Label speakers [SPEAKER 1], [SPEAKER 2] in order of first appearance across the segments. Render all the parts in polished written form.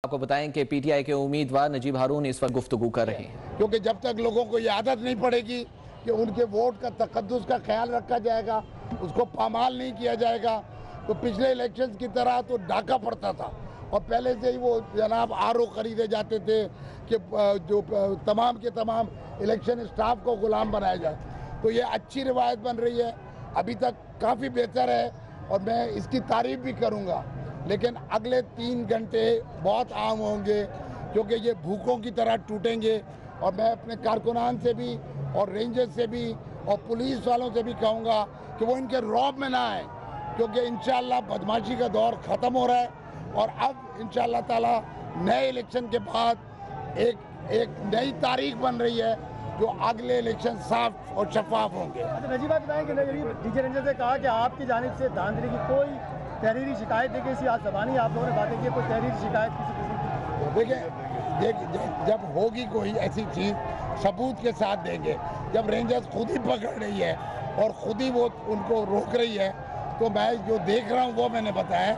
[SPEAKER 1] आपको बताएं कि पीटीआई के उम्मीदवार नजीब हारून इस वक्त गुफ्तगू कर रहे हैं,
[SPEAKER 2] क्योंकि जब तक लोगों को ये आदत नहीं पड़ेगी कि उनके वोट का तकद्दुस का ख्याल रखा जाएगा, उसको पामाल नहीं किया जाएगा, तो पिछले इलेक्शंस की तरह तो डाका पड़ता था और पहले से ही वो जनाब आरओ खरीदे जाते थे कि जो तमाम के तमाम इलेक्शन स्टाफ को गुलाम बनाया जाए। तो ये अच्छी रिवायत बन रही है, अभी तक काफ़ी बेहतर है और मैं इसकी तारीफ भी करूँगा। लेकिन अगले 3 घंटे बहुत अहम होंगे क्योंकि ये भूखों की तरह टूटेंगे और मैं अपने कारकुनान से भी और रेंजर्स से भी और पुलिस वालों से भी कहूँगा कि वो इनके रौब में ना आए, क्योंकि इंशाअल्लाह बदमाशी का दौर ख़त्म हो रहा है और अब इंशाअल्लाह ताला नए इलेक्शन के बाद एक नई तारीख बन रही है जो अगले इलेक्शन साफ और शफाफ होंगे।
[SPEAKER 3] अच्छा नजीब आप बताएं कि डीजे रेंजर से कहा कि आपकी जानिब से धांधली की कोई तहरीरी शिकायत देखिए, इसी आज ज़बानी आप लोगों ने बातें की, कोई तहरीरी शिकायत किसी किस्म की?
[SPEAKER 2] देखिए जब होगी कोई ऐसी चीज़ सबूत के साथ देंगे। जब रेंजर्स खुद ही पकड़ रही है और खुद ही वो उनको रोक रही है तो मैं जो देख रहा हूँ वो मैंने बताया।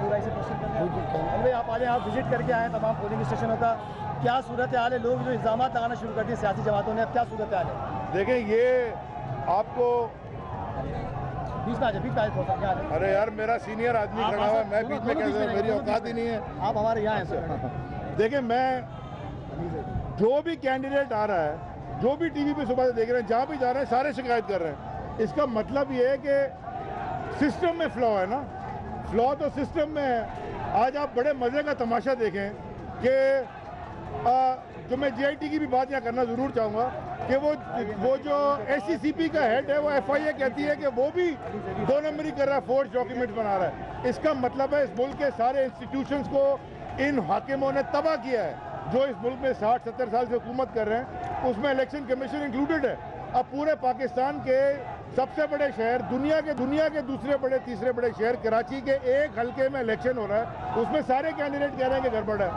[SPEAKER 3] पूरा इसे भाई आप आज आप विजिट करके आए तमाम पोलिंग स्टेशनों का, क्या सूरत हाल है? लोग जो इल्ज़ाम लगाना शुरू कर दिए सियासी जमातों ने, अब क्या सूरत हाल है?
[SPEAKER 4] देखें ये आपको
[SPEAKER 3] बीच में आ जाए थोड़ा क्या है?
[SPEAKER 4] अरे यार मेरा सीनियर आदमी खड़ा हुआ है, मैं बीच में कैसे? मेरी औकात ही नहीं है।
[SPEAKER 3] आप हमारे यहाँ हैं सर।
[SPEAKER 4] देखें मैं जो भी कैंडिडेट आ रहा है, जो भी टीवी पे सुबह से देख रहे हैं, जहाँ भी जा रहे हैं सारे शिकायत कर रहे हैं। इसका मतलब ये है कि सिस्टम में फ्लॉ है ना, फ्लॉ तो सिस्टम में है। आज आप बड़े मज़े का तमाशा देखें कि जो मैं जीआईटी की भी बात यहाँ करना ज़रूर चाहूँगा कि वो जो एससीसीपी का हेड है वो एफआईए कहती है कि वो भी 2 नंबरी कर रहा है, फोर्स डॉक्यूमेंट बना रहा है। इसका मतलब है इस मुल्क के सारे इंस्टीट्यूशंस को इन हाकिमों ने तबाह किया है। जो इस मुल्क में 60-70 साल से हुकूमत कर रहे हैं उसमें इलेक्शन कमीशन इंक्लूडेड है। अब पूरे पाकिस्तान के सबसे बड़े शहर, दुनिया के दूसरे बड़े तीसरे बड़े शहर कराची के एक हल्के में इलेक्शन हो रहा है, उसमें सारे कैंडिडेट कह रहे हैं कि गड़बड़ है,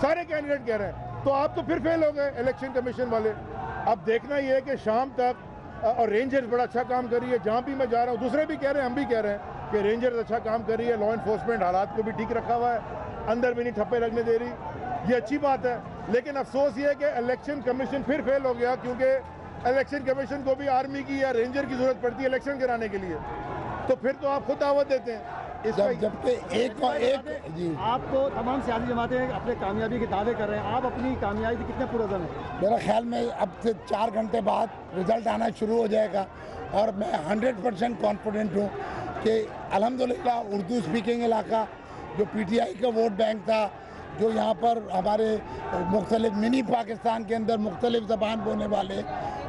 [SPEAKER 4] सारे कैंडिडेट कह रहे हैं। तो आप तो फिर फेल हो गए इलेक्शन कमीशन वाले। अब देखना ये है कि शाम तक और रेंजर्स बड़ा अच्छा काम कर रही है, जहाँ भी मैं जा रहा हूँ दूसरे भी कह रहे हैं, हम भी कह रहे हैं कि रेंजर्स अच्छा काम कर रही है, लॉ इन्फोर्समेंट हालात को भी ठीक रखा हुआ है, अंदर भी नहीं ठप्पे लगने दे रही, ये अच्छी बात है। लेकिन अफसोस ये है कि इलेक्शन कमीशन फिर फेल हो गया, क्योंकि इलेक्शन कमीशन को भी आर्मी की या रेंजर की जरूरत पड़ती है इलेक्शन कराने के लिए, तो फिर तो आप खुद दावत देते हैं।
[SPEAKER 2] जबकि एक जी
[SPEAKER 3] आपको तमाम सियासी जमातें अपने कामयाबी के दावे कर रहे हैं, आप अपनी कामयाबी से कितने पुरअज़्म हैं?
[SPEAKER 2] मेरा ख्याल में अब से 4 घंटे बाद रिजल्ट आना शुरू हो जाएगा और मैं 100% कॉन्फिडेंट हूँ कि अल्हम्दुलिल्लाह उर्दू स्पीकिंग इलाका जो पीटीआई का वोट बैंक था, जो यहाँ पर हमारे मुख्तलिफ मिनी पाकिस्तान के अंदर मुख्तलिफ ज़बान बोलने वाले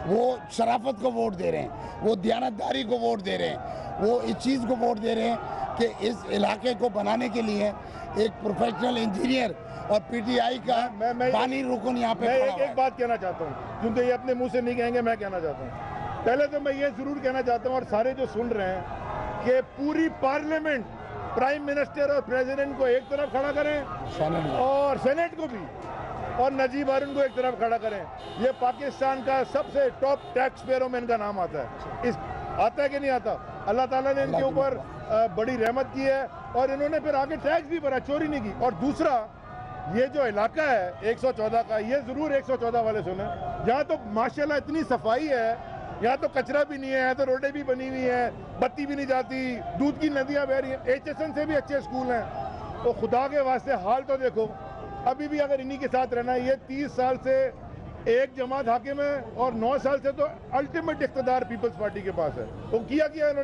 [SPEAKER 2] वो शराफत को वोट दे रहे हैं, वो दियानतदारी को वोट दे रहे हैं, वो इस चीज़ को वोट दे रहे हैं कि इस इलाके को बनाने के लिए एक प्रोफेशनल इंजीनियर और पीटीआई का बानी रुकन यहाँ पे
[SPEAKER 4] मैं एक बात कहना चाहता हूँ, क्योंकि ये अपने मुंह से नहीं कहेंगे, मैं कहना चाहता हूँ। पहले तो मैं ये ज़रूर कहना चाहता हूँ और सारे जो सुन रहे हैं कि पूरी पार्लियामेंट प्राइम मिनिस्टर और प्रेसिडेंट को एक तरफ खड़ा करें और सेनेट को भी, और नजीब हारून को एक तरफ खड़ा करें। ये पाकिस्तान का सबसे टॉप टैक्स पेयरों में इनका नाम आता है। इस आता है कि नहीं आता? अल्लाह ताला ने इनके ऊपर बड़ी रहमत की है और इन्होंने फिर आगे टैक्स भी भरा, चोरी नहीं की। और दूसरा, ये जो इलाका है 114 का, ये ज़रूर 114 वाले सुने, यहाँ तो माशाल्लाह इतनी सफाई है, यहाँ तो कचरा भी नहीं है, यहाँ तो रोडें भी बनी हुई हैं, बत्ती भी नहीं जाती, दूध की नदियाँ बह रही हैं, HSN से भी अच्छे स्कूल हैं। तो खुदा के वास्ते हाल तो देखो, अभी भी अगर इन्हीं के साथ रहना है। ये 30 साल से एक जमात हाकिम है और 9 साल से तो अल्टीमेट इख्तिदार पीपल्स पार्टी के पास है। तो किया